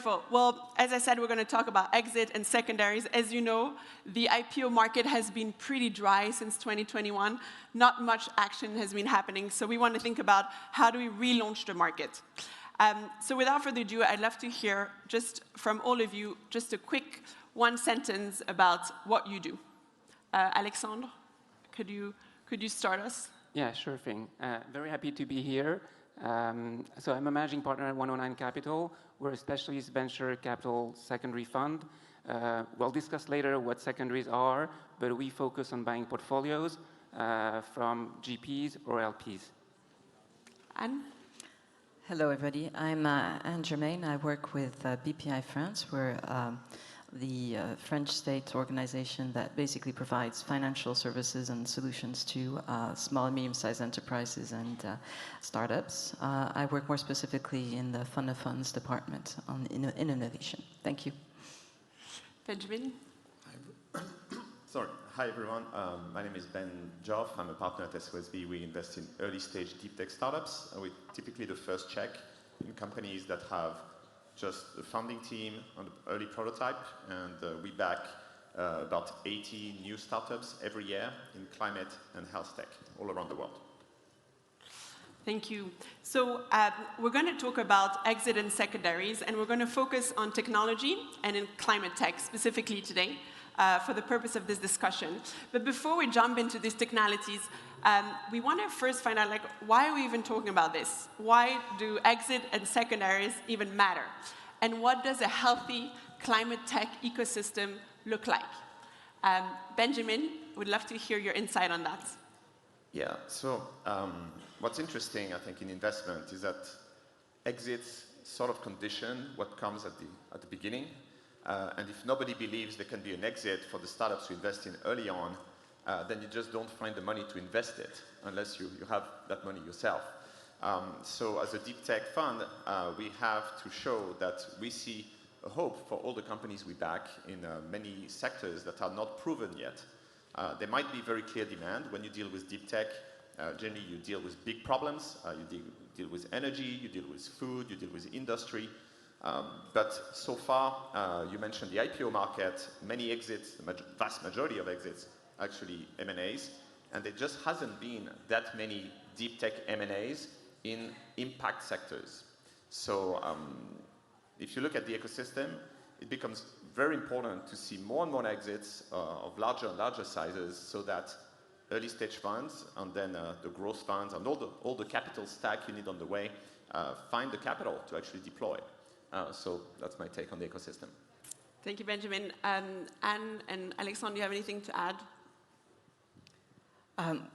Wonderful. Well, as I said, we're going to talk about exit and secondaries. As you know, the IPO market has been pretty dry since 2021. Not much action has been happening, so we want to think about how do we relaunch the market. So without further ado, I'd love to hear just from all of you, just a quick one sentence about what you do. Alexandre, could you start us? Yeah, sure thing. Very happy to be here. So I'm a managing partner at 109 Capital. We're a specialist venture capital secondary fund. We'll discuss later what secondaries are, but we focus on buying portfolios from GPs or LPs. Anne? Hello, everybody. I'm Anne Germain. I work with Bpifrance. We're the French state organization that basically provides financial services and solutions to small and medium-sized enterprises and startups. I work more specifically in the fund of funds department in innovation. Thank you. Benjamin? Sorry. Hi, everyone. My name is Ben Joffe. I'm a partner at SOSV. We invest in early-stage deep tech startups. We typically the first check in companies that have just a founding team on the early prototype, and we back about 80 new startups every year in climate and health tech all around the world. Thank you. So we're going to talk about exit and secondaries, and we're going to focus on technology and in climate tech specifically today for the purpose of this discussion. But before we jump into these technologies, we want to first find out, why are we even talking about this? Why do exit and secondaries even matter? And what does a healthy climate tech ecosystem look like? Benjamin, would love to hear your insight on that. Yeah, so what's interesting, I think, in investment is that exits sort of condition what comes at the beginning. And if nobody believes there can be an exit for the startups to invest in early on, then you just don't find the money to invest it unless you have that money yourself. So as a deep tech fund, we have to show that we see a hope for all the companies we back in many sectors that are not proven yet. There might be very clear demand. When you deal with deep tech, generally you deal with big problems. You deal with energy, you deal with food, you deal with industry. But so far, you mentioned the IPO market, many exits, the vast majority of exits, actually M&As, and there just hasn't been that many deep tech M&As in impact sectors. So if you look at the ecosystem, it becomes very important to see more and more exits of larger and larger sizes so that early stage funds and then the growth funds and all the capital stack you need on the way find the capital to actually deploy. So that's my take on the ecosystem. Thank you, Benjamin. Anne and Alexandre, do you have anything to add?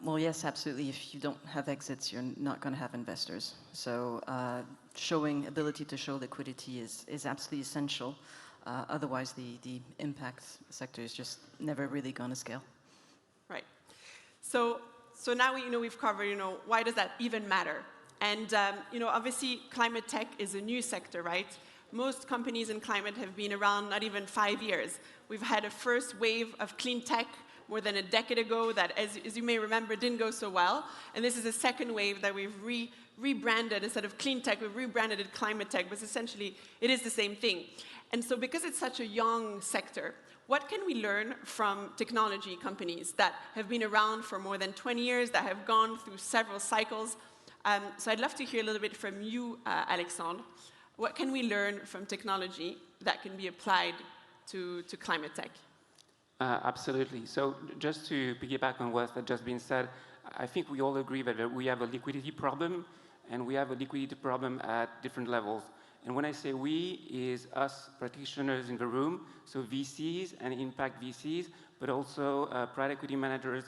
Well, yes, absolutely. If you don't have exits, you're not going to have investors. So ability to show liquidity is absolutely essential. Otherwise, the impact sector is just never really going to scale. Right. So now we've covered, why does that even matter? And obviously, climate tech is a new sector, right? Most companies in climate have been around not even 5 years. We've had a first wave of clean tech more than a decade ago that, as you may remember, didn't go so well. And this is a second wave that we've rebranded. Instead of clean tech, we've rebranded it climate tech, but essentially it is the same thing. And so because it's such a young sector, what can we learn from technology companies that have been around for more than 20 years, that have gone through several cycles? So I'd love to hear a little bit from you, Alexandre. What can we learn from technology that can be applied to climate tech? Absolutely. So just to piggyback on what had just been said, I think we all agree that we have a liquidity problem, and we have a liquidity problem at different levels. And when I say we, is us practitioners in the room, so VCs and impact VCs, but also private equity managers,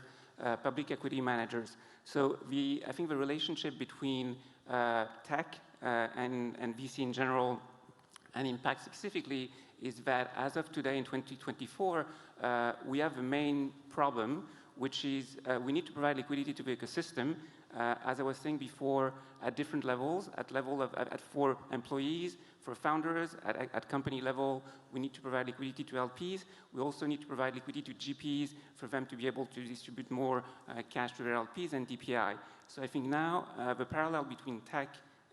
public equity managers. So I think the relationship between tech and VC in general, and impact specifically, is that as of today in 2024, we have a main problem, which is we need to provide liquidity to the ecosystem, as I was saying before, at different levels, for employees, for founders, at company level. We need to provide liquidity to LPs. We also need to provide liquidity to GPs for them to be able to distribute more cash to their LPs and DPI. So I think now the parallel between tech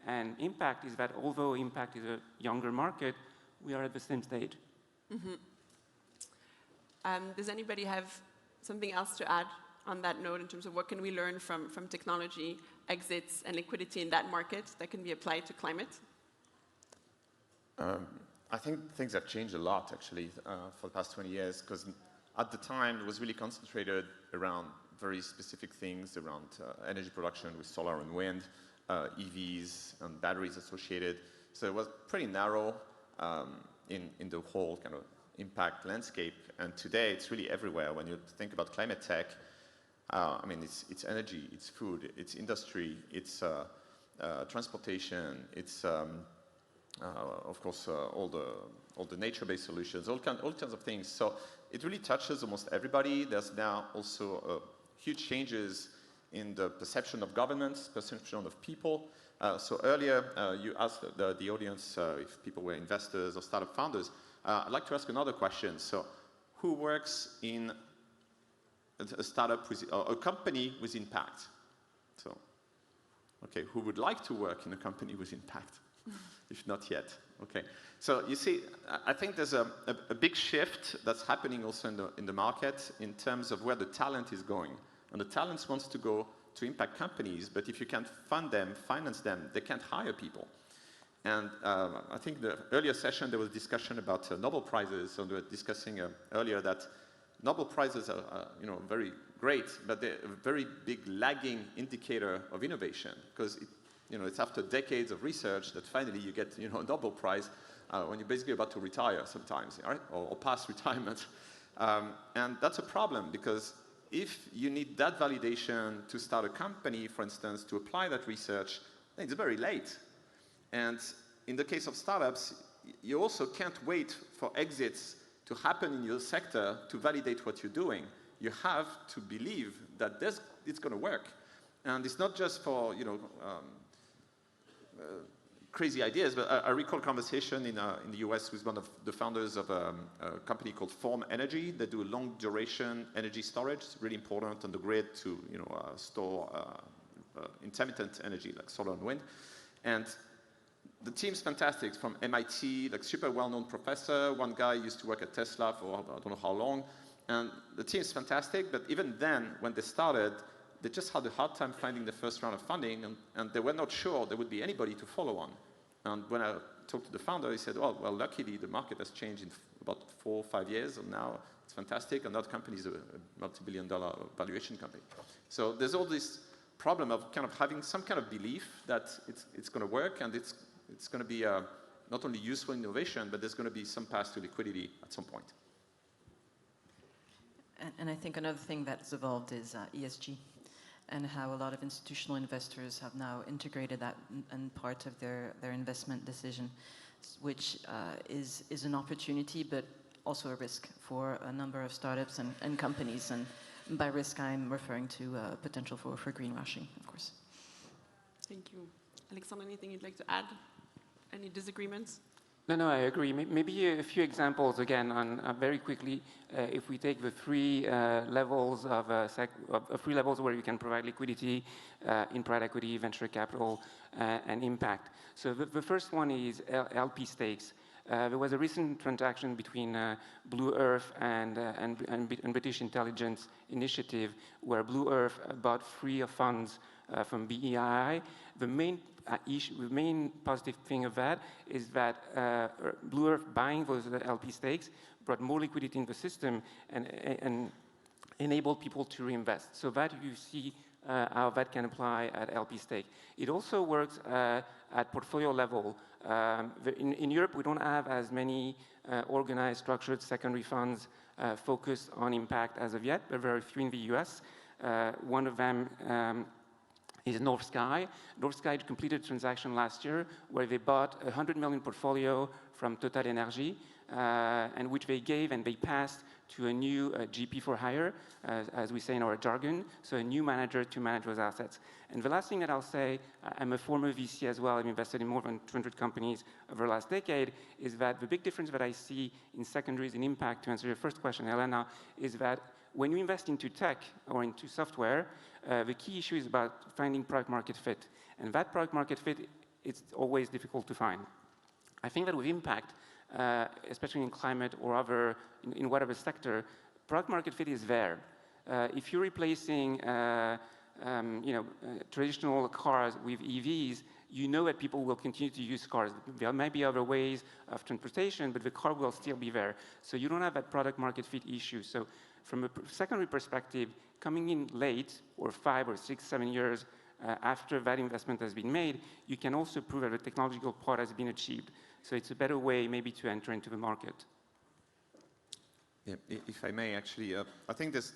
and impact is that although impact is a younger market, we are at the same stage. Does anybody have something else to add on that note in terms of what can we learn from technology, exits, and liquidity in that market that can be applied to climate? I think things have changed a lot, actually, for the past 20 years, because at the time, it was really concentrated around very specific things, around energy production with solar and wind, EVs and batteries associated. So it was pretty narrow in the whole kind of impact landscape. And today, it's really everywhere. When you think about climate tech, I mean, it's energy, it's food, it's industry, it's transportation, it's of course all the nature-based solutions, all kinds of things. So it really touches almost everybody. There's now also huge changes in the perception of governments, perception of people. So earlier you asked the audience if people were investors or startup founders. I'd like to ask another question. So who works in a startup with a company with impact? So, okay, who would like to work in a company with impact? If not yet, okay. So you see, I think there's a big shift that's happening also in the market in terms of where the talent is going. And the talent wants to go to impact companies, but if you can't fund them, finance them, they can't hire people. And I think the earlier session there was discussion about Nobel Prizes, so we were discussing earlier that Nobel Prizes are very great, but they're a very big lagging indicator of innovation, because it's after decades of research that finally you get a Nobel Prize when you're basically about to retire sometimes, right? or past retirement. And that's a problem, because if you need that validation to start a company, for instance, to apply that research, then it's very late. And in the case of startups, you also can't wait for exits to happen in your sector to validate what you're doing. You have to believe that it's going to work. And it's not just for crazy ideas, but I recall a conversation in the US with one of the founders of a company called Form Energy. They do long duration energy storage. It's really important on the grid to store intermittent energy like solar and wind. And the team's fantastic, from MIT, like super well-known professor. One guy used to work at Tesla for I don't know how long. And the team's fantastic, but even then, when they started, they just had a hard time finding the first round of funding, and they were not sure there would be anybody to follow on. And when I talked to the founder, he said, well, luckily the market has changed in about 4 or 5 years, and now it's fantastic, and that company is a multi-billion-dollar valuation company. So there's all this problem of kind of having some kind of belief that it's going to work, and it's going to be not only useful innovation, but there's going to be some path to liquidity at some point. And I think another thing that's evolved is ESG, and how a lot of institutional investors have now integrated that in part of their investment decision, which is an opportunity, but also a risk for a number of startups and companies. And by risk, I'm referring to potential for greenwashing, of course. Thank you. Alexandre, anything you'd like to add? Any disagreements? No, I agree. Maybe a few examples again on very quickly. If we take the three levels of three levels where you can provide liquidity in private equity, venture capital, and impact. So the first one is LP stakes. There was a recent transaction between Blue Earth and British Intelligence Initiative, where Blue Earth bought 3 funds from BEI. The main positive thing of that is that Blue Earth buying those LP stakes brought more liquidity in the system and enabled people to reinvest. So that you see how that can apply at LP stake. It also works at portfolio level. In Europe, we don't have as many organized, structured secondary funds focused on impact as of yet, but there are 3 in the US. One of them is North Sky. North Sky completed a transaction last year where they bought a 100 million portfolio from Total Energy, and which they gave and they passed to a new GP for hire, as we say in our jargon, so a new manager to manage those assets. And the last thing that I'll say, I'm a former VC as well, I've invested in more than 200 companies over the last decade, is that the big difference that I see in secondaries and impact, to answer your first question, Helena, is that when you invest into tech or into software, the key issue is about finding product market fit. And that product market fit, it's always difficult to find. I think that with impact, especially in climate or other, in whatever sector, product market fit is there. If you're replacing traditional cars with EVs, you know that people will continue to use cars. There might be other ways of transportation, but the car will still be there. So you don't have that product market fit issue. So from a secondary perspective, coming in late, or 5 or 6, 7 years after that investment has been made, you can also prove that the technological part has been achieved. So it's a better way maybe to enter into the market. Yeah, if I may, actually, I think there's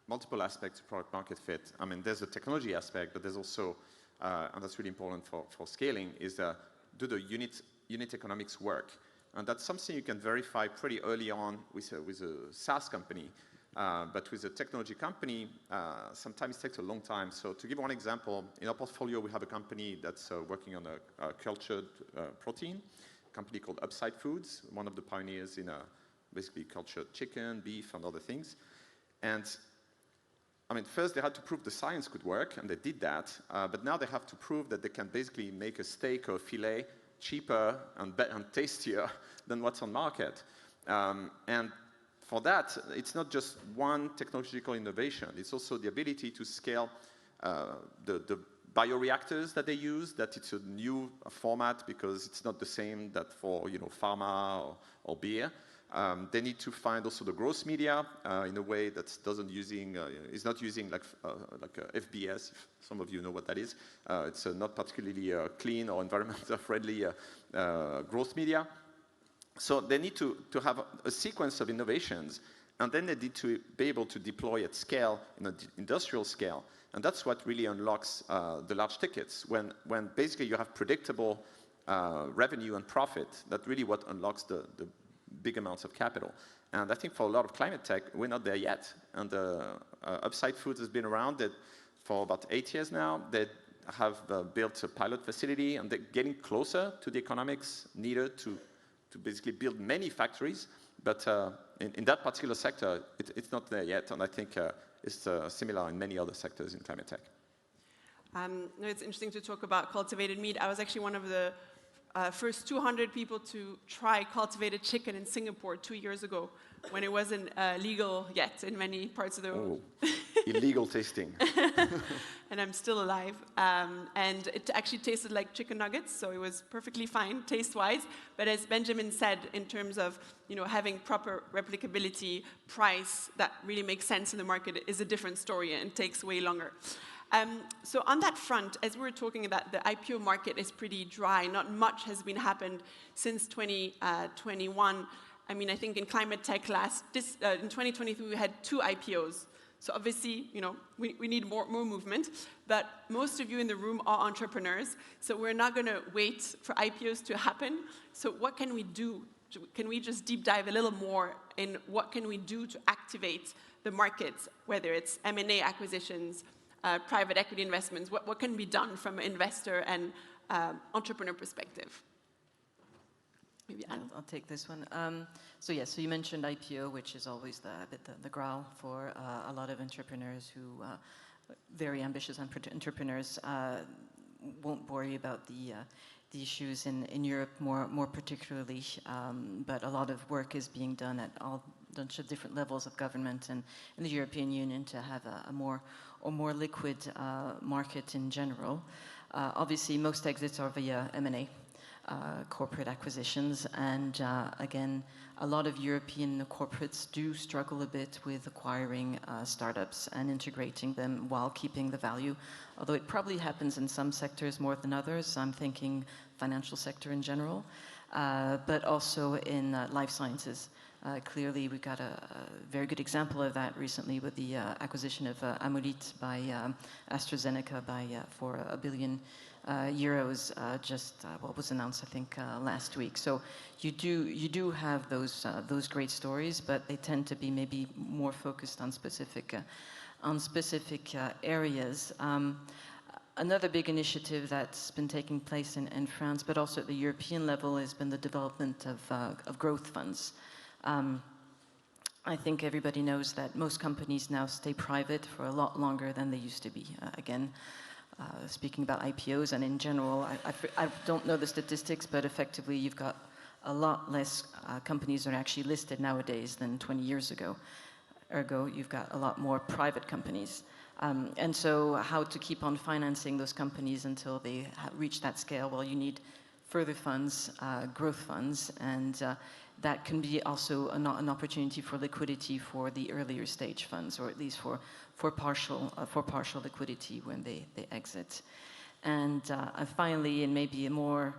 multiple aspects of product market fit. I mean, there's a technology aspect, but there's also, and that's really important for scaling, is do the unit economics work? And that's something you can verify pretty early on with a SaaS company. But with a technology company, sometimes it takes a long time. So to give one example, in our portfolio, we have a company that's working on a cultured protein, a company called Upside Foods, one of the pioneers in basically cultured chicken, beef, and other things. And I mean, first they had to prove the science could work, and they did that. But now they have to prove that they can basically make a steak or a filet cheaper and tastier than what's on market. And for that, it's not just one technological innovation. It's also the ability to scale the bioreactors that they use, that it's a new format because it's not the same that for pharma or beer. They need to find also the growth media in a way that is not using like FBS, if some of you know what that is. It's not particularly clean or environmentally friendly growth media. So they need to have a sequence of innovations, and then they need to be able to deploy at scale, in an industrial scale. And that's what really unlocks the large tickets. When basically you have predictable revenue and profit, that's really what unlocks the big amounts of capital. And I think for a lot of climate tech, we're not there yet. And Upside Foods has been around for about 8 years now. They have built a pilot facility, and they're getting closer to the economics needed to basically build many factories. But in that particular sector, it's not there yet. And I think it's similar in many other sectors in climate tech. It's interesting to talk about cultivated meat. I was actually one of the first 200 people to try cultivated chicken in Singapore 2 years ago, when it wasn't legal yet in many parts of the world. Oh, illegal tasting. And I'm still alive. And it actually tasted like chicken nuggets, so it was perfectly fine taste-wise. But as Benjamin said, in terms of having proper replicability, price that really makes sense in the market is a different story and takes way longer. So on that front, as we were talking about, the IPO market is pretty dry. Not much has been happened since 2021. I mean, I think in climate tech in 2023, we had 2 IPOs. So obviously, we need more movement. But most of you in the room are entrepreneurs. So we're not going to wait for IPOs to happen. So what can we do? Can we just deep dive a little more in what can we do to activate the markets, whether it's M&A acquisitions, private equity investments, what can be done from an investor and entrepreneur perspective? Maybe I'll take this one. So you mentioned IPO, which is always the growl for a lot of entrepreneurs who, very ambitious entrepreneurs, won't worry about the issues in Europe more particularly, but a lot of work is being done at all bunch of different levels of government and in the European Union to have a more liquid market in general. Obviously, most exits are via M&A, corporate acquisitions, and again, a lot of European corporates do struggle a bit with acquiring startups and integrating them while keeping the value, although it probably happens in some sectors more than others. I'm thinking financial sector in general, but also in life sciences. Clearly, we got a very good example of that recently with the acquisition of Amolyt by AstraZeneca for €1 billion, what was announced, I think, last week. So you do have those great stories, but they tend to be maybe more focused on specific areas. Another big initiative that's been taking place in France, but also at the European level, has been the development of growth funds. I think everybody knows that most companies now stay private for a lot longer than they used to be. Speaking about IPOs and in general, I don't know the statistics, but effectively you've got a lot less companies are actually listed nowadays than 20 years ago. Ergo, you've got a lot more private companies. And so how to keep on financing those companies until they reach that scale? Well, you need further funds, growth funds, and that can be also an opportunity for liquidity for the earlier stage funds, or at least for partial liquidity when they exit. And finally, and maybe a more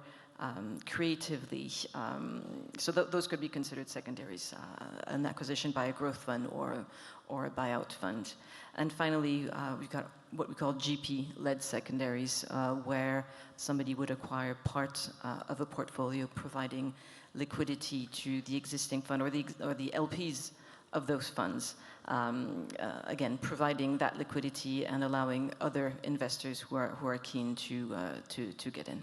creatively, so those could be considered secondaries, an acquisition by a growth fund or a buyout fund. And finally, we've got what we call GP-led secondaries, where somebody would acquire part of a portfolio, providing liquidity to the existing fund or the LPs of those funds. Again, providing that liquidity and allowing other investors who are keen to get in.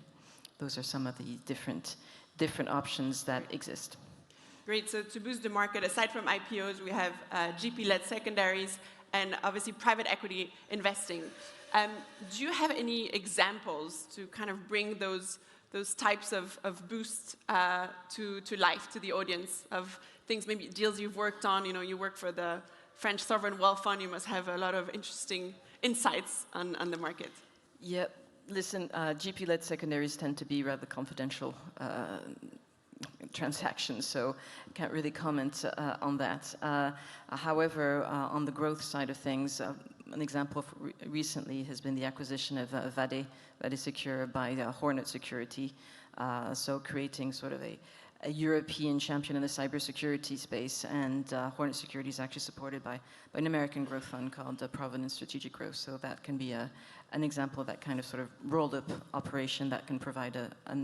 Those are some of the different options that exist. Great. So to boost the market, aside from IPOs, we have GP-led secondaries and obviously private equity investing. Do you have any examples to kind of bring those types of boosts to life, to the audience, of things, maybe deals you've worked on? You know, you work for the French Sovereign Wealth Fund. You must have a lot of interesting insights on the market. Yep. Listen, GP-led secondaries tend to be rather confidential transactions, so I can't really comment on that. However, on the growth side of things, an example recently has been the acquisition of Vade Secure by Hornet Security, so creating sort of a European champion in the cybersecurity space, and Hornet Security is actually supported by an American growth fund called Providence Strategic Growth, so that can be an example of that kind of sort of rolled-up operation that can provide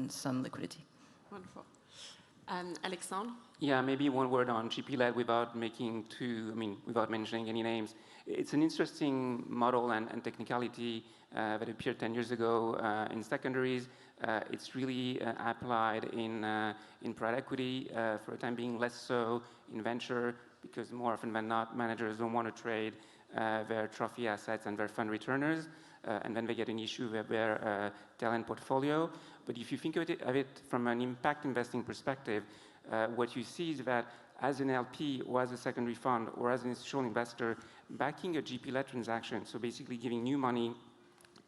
some liquidity. Wonderful. Alexandre? Yeah, maybe one word on GP-led without without mentioning any names. It's an interesting model and technicality that appeared 10 years ago in secondaries. It's really applied in private equity, for the time being less so in venture, because more often than not, managers don't want to trade their trophy assets and their fund returners, and then they get an issue with their talent portfolio. But if you think of it from an impact investing perspective, what you see is that as an LP or as a secondary fund or as an institutional investor, backing a GP-led transaction, so basically giving new money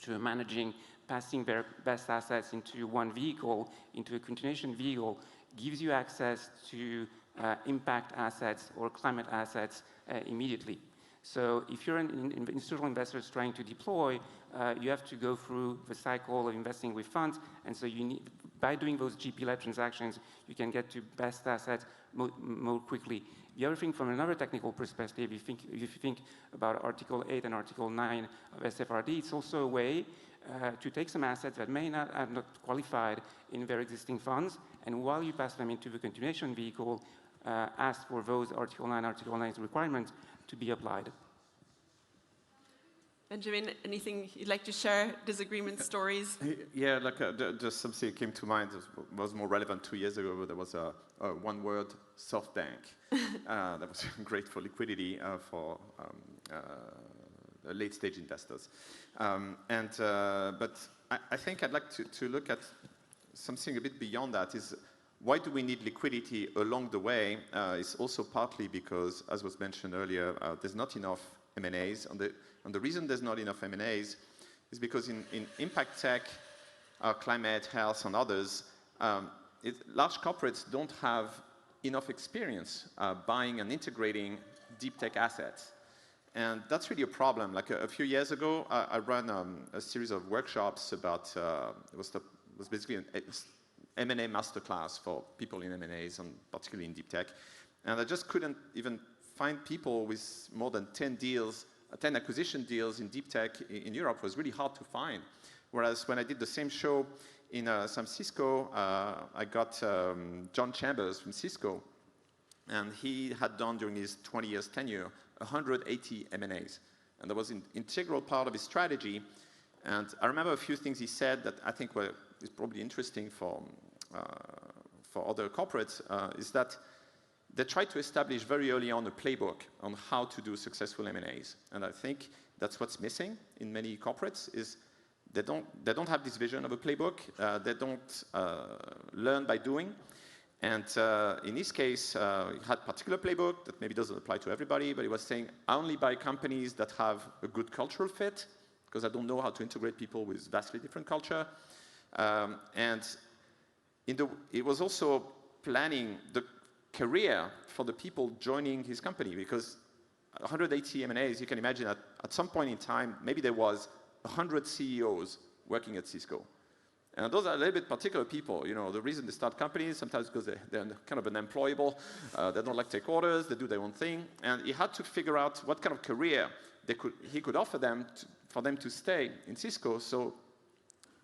to managing, passing their best assets into one vehicle, into a continuation vehicle, gives you access to impact assets or climate assets immediately. So if you're an institutional investor trying to deploy, you have to go through the cycle of investing with funds, and so you need, by doing those GP-led transactions, you can get to best assets more quickly. The other thing, from another technical perspective, if you think about Article 8 and Article 9 of SFRD, it's also a way to take some assets that may not have not qualified in their existing funds, and while you pass them into the continuation vehicle, ask for those Article 9 requirements to be applied. Benjamin, anything you'd like to share? Disagreement stories? Yeah, like just something came to mind that was more relevant 2 years ago. There was a one-word SoftBank that was great for liquidity for late-stage investors. But I think I'd like to look at something a bit beyond that. Is why do we need liquidity along the way? It's also partly because, as was mentioned earlier, there's not enough M&As. And the reason there's not enough M&As is because in impact tech, climate, health, and others, large corporates don't have enough experience buying and integrating deep tech assets. And that's really a problem. Like a few years ago, I ran a series of workshops about, it was basically an M&A masterclass for people in M&As, and particularly in deep tech. And I just couldn't even find people with more than 10 deals, 10 acquisition deals in deep tech in Europe was really hard to find. Whereas when I did the same show in San Francisco, I got John Chambers from Cisco, and he had done during his 20 years tenure 180 M&As. And that was an integral part of his strategy. And I remember a few things he said that I think is probably interesting for other corporates, is that they try to establish very early on a playbook on how to do successful M&As. And I think that's what's missing in many corporates, is they don't have this vision of a playbook. They don't learn by doing. And in his case, he had a particular playbook that maybe doesn't apply to everybody, but he was saying, I only buy companies that have a good cultural fit, because I don't know how to integrate people with vastly different culture. And it was also planning the career for the people joining his company, because 180 M&As, you can imagine at some point in time, maybe there was 100 CEOs working at Cisco. And those are a little bit particular people. You know, the reason they start companies, sometimes because they're kind of unemployable, they don't like to take orders, they do their own thing. And he had to figure out what kind of career he could offer them for them to stay in Cisco. So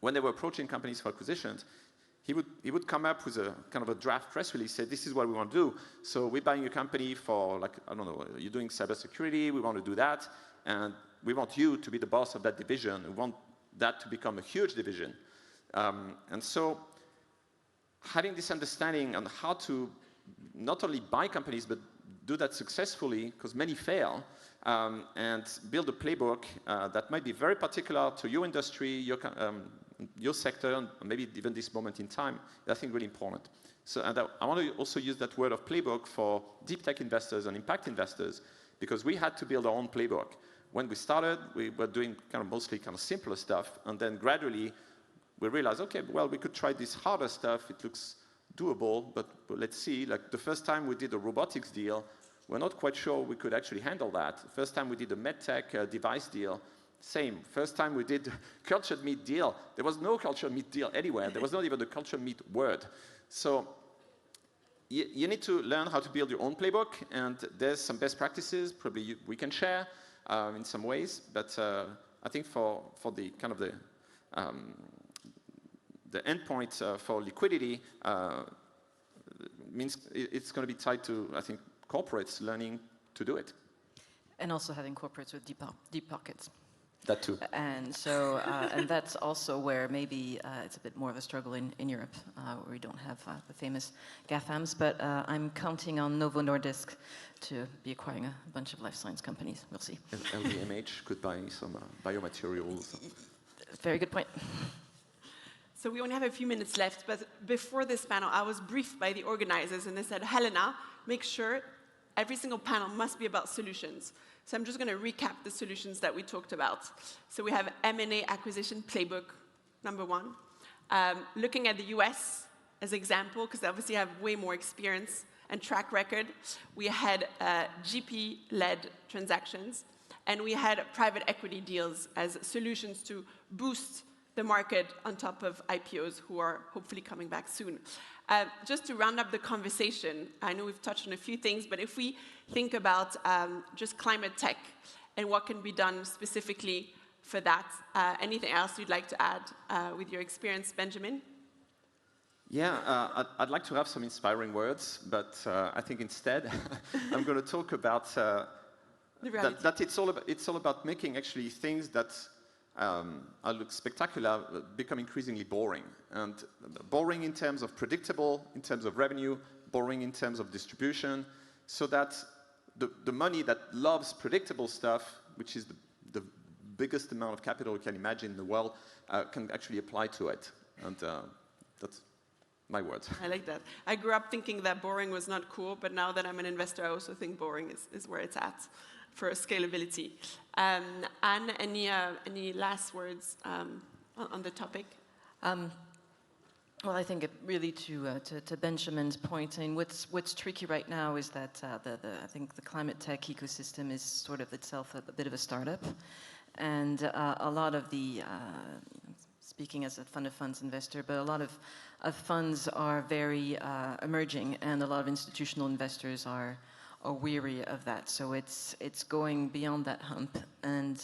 when they were approaching companies for acquisitions, he would come up with a kind of a draft press release, say, this is what we want to do. So we're buying a company for, like, I don't know, you're doing cybersecurity, we want to do that, and we want you to be the boss of that division. We want that to become a huge division. And so having this understanding on how to not only buy companies, but do that successfully, because many fail, and build a playbook that might be very particular to your industry, your sector, and maybe even this moment in time, I think really important. So and I want to also use that word of playbook for deep tech investors and impact investors, because we had to build our own playbook. When we started, we were doing mostly simpler stuff, and then gradually we realized, okay, well, we could try this harder stuff. It looks doable, but let's see. Like the first time we did a robotics deal, we're not quite sure we could actually handle that. The first time we did a medtech device deal, same. First time we did a cultured meat deal, there was no cultured meat deal anywhere. There was not even a cultured meat word. So you need to learn how to build your own playbook, and there's some best practices probably we can share in some ways, but I think for the the endpoint for liquidity means it's going to be tied to, I think, corporates learning to do it. And also having corporates with deep pockets. That too. And so, and that's also where maybe it's a bit more of a struggle in Europe, where we don't have the famous GAFAMs, but I'm counting on Novo Nordisk to be acquiring a bunch of life science companies. We'll see. LVMH could buy some biomaterials. Very good point. So we only have a few minutes left, but before this panel, I was briefed by the organizers, and they said, Helena, make sure every single panel must be about solutions. So I'm just going to recap the solutions that we talked about. So we have M&A acquisition playbook, number one. Looking at the US as example, because they obviously have way more experience and track record. We had GP-led transactions, and we had private equity deals as solutions to boost the market on top of IPOs who are hopefully coming back soon. Just to round up the conversation, I know we've touched on a few things, but if we think about just climate tech and what can be done specifically for that, anything else you'd like to add with your experience, Benjamin? Yeah, I'd like to have some inspiring words, but I think instead I'm going to talk about that it's all about making actually things that look spectacular, become increasingly boring. And boring in terms of predictable, in terms of revenue, boring in terms of distribution, so that the money that loves predictable stuff, which is the biggest amount of capital you can imagine in the world, can actually apply to it. And that's my words. I like that. I grew up thinking that boring was not cool, but now that I'm an investor, I also think boring is where it's at for scalability. Anne, any last words on the topic? Well, I think really to Benjamin's point, and what's tricky right now is that I think the climate tech ecosystem is sort of itself a bit of a startup, and a lot of the speaking as a fund of funds investor, but a lot of funds are very emerging, and a lot of institutional investors are weary of that. So it's going beyond that hump, and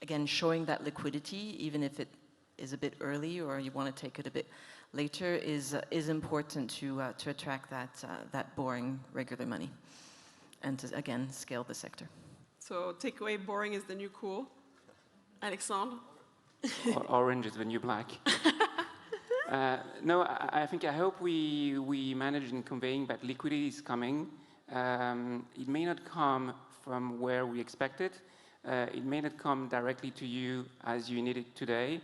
again, showing that liquidity, even if it is a bit early or you want to take it a bit later, is important to attract that boring regular money, and to again scale the sector. So takeaway: boring is the new cool. Alexandre. Orange is the new black. No, I hope we managed in conveying that liquidity is coming. It may not come from where we expect it. It may not come directly to you as you need it today.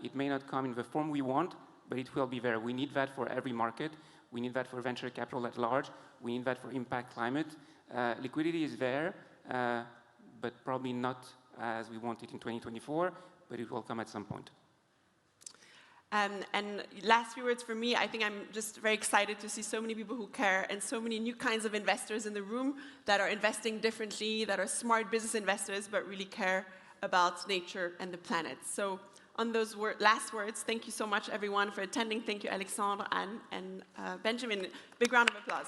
It may not come in the form we want, but it will be there. We need that for every market. We need that for venture capital at large. We need that for impact climate. Liquidity is there, but probably not as we want it in 2024, but it will come at some point. And last few words for me, I think I'm just very excited to see so many people who care and so many new kinds of investors in the room that are investing differently, that are smart business investors, but really care about nature and the planet. So on those last words, thank you so much, everyone, for attending. Thank you, Alexandre and Benjamin. Big round of applause.